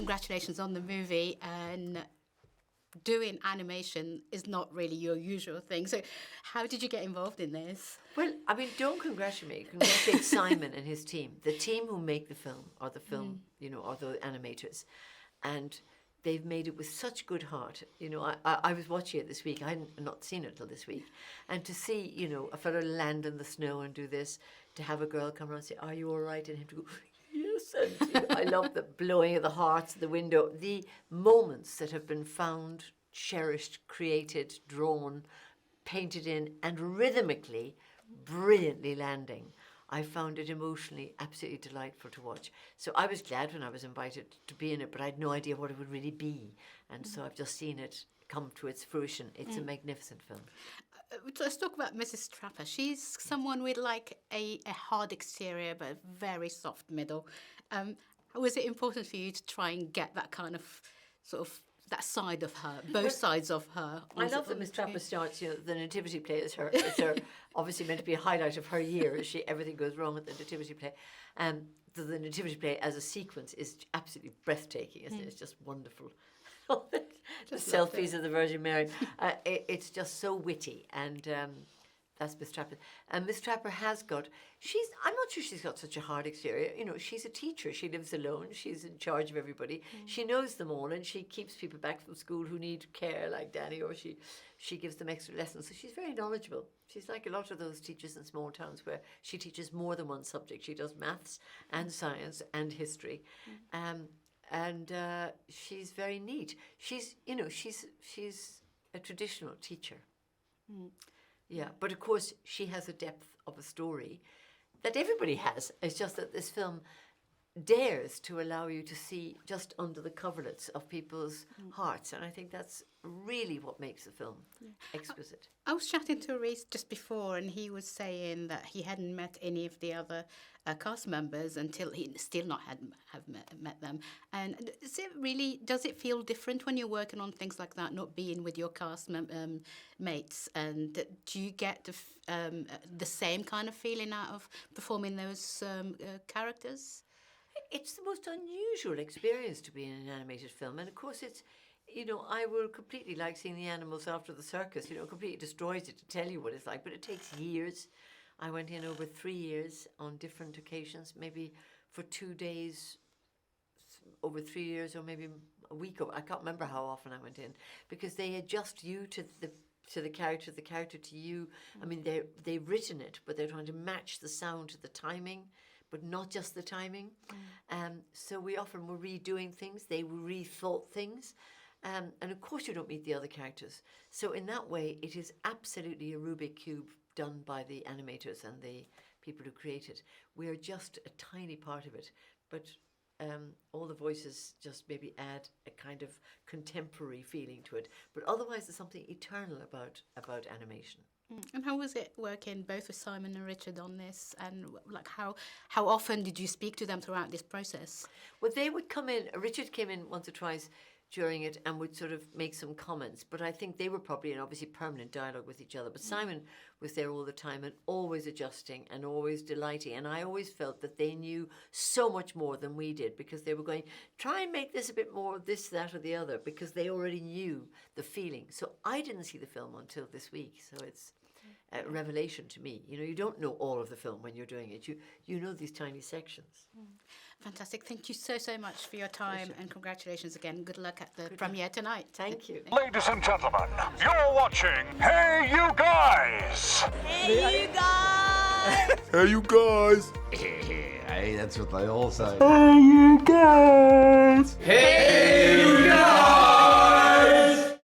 congratulations on the movie. And doing animation is not really your usual thing. So how did you get involved in this? Well, I mean, don't congratulate me. Congratulate Simon and his team. The team who make the film, or the film, you know, or the animators. And they've made it with such good heart. You know, I was watching it this week. I had not seen it till this week. And to see, you know, a fellow land in the snow and do this, to have a girl come around and say, "Are you all right?" And him to go, "Yes." And you know, I love the blowing of the hearts, the window, the moments that have been found, cherished, created, drawn, painted in, and rhythmically, brilliantly landing. I found it emotionally absolutely delightful to watch. So I was glad when I was invited to be in it, but I had no idea what it would really be. And so I've just seen it come to its fruition. It's a magnificent film. Let's talk about Mrs. Trapper. She's someone with like a hard exterior but a very soft middle. Was it important for you to try and get that kind of sort of that side of her, both sides of her? I love that Miss Trapper starts, you know, the nativity play is her obviously meant to be a highlight of her year. Everything goes wrong at the nativity play. The nativity play as a sequence is absolutely breathtaking, isn't it? It's just wonderful. The selfies of the Virgin Mary. It's just so witty, and that's Miss Trapper. And Miss Trapper has got, I'm not sure she's got such a hard exterior. You know, she's a teacher. She lives alone. She's in charge of everybody. She knows them all, and she keeps people back from school who need care, like Danny, or she gives them extra lessons. So she's very knowledgeable. She's like a lot of those teachers in small towns where she teaches more than one subject. She does maths and science and history. And she's very neat. She's a traditional teacher. Yeah, but of course she has a depth of a story that everybody has. It's just that this film dares to allow you to see just under the coverlets of people's hearts, and I think that's really what makes the film exquisite. I was chatting to Rhys just before, and he was saying that he hadn't met any of the other cast members until he still not have met them. And does it feel different when you're working on things like that, not being with your cast mates? And do you get the same kind of feeling out of performing those characters? It's the most unusual experience to be in an animated film, and of course it's, you know, I will completely like seeing the animals after the circus, you know, completely destroys it to tell you what it's like, but it takes years. I went in over 3 years on different occasions, maybe for 2 days over 3 years, or maybe a week. I can't remember how often I went in, because they adjust you to the character to you. I mean, they've written it, but they're trying to match the sound to the timing, but not just the timing. So we often were redoing things. They rethought things. And of course you don't meet the other characters. So in that way, it is absolutely a Rubik cube done by the animators and the people who create it. We are just a tiny part of it, but all the voices just maybe add a kind of contemporary feeling to it. But otherwise there's something eternal about animation. And how was it working both with Simon and Richard on this? And like how often did you speak to them throughout this process? Well, they would come in. Richard came in once or twice during it and would sort of make some comments, but I think they were probably in obviously permanent dialogue with each other. But Simon was there all the time and always adjusting and always delighting, and I always felt that they knew so much more than we did, because they were going, try and make this a bit more this, that or the other, because they already knew the feeling. So I didn't see the film until this week, so it's a revelation to me. You know, you don't know all of the film when you're doing it. You know these tiny sections. Fantastic. Thank you so much for your time, and congratulations again. Good luck at the premiere tonight. Thank you. Ladies and gentlemen, you're watching Hey You Guys! Hey, you guys! Hey, you guys! Hey, that's what they all say. Hey, you guys! Hey, you guys!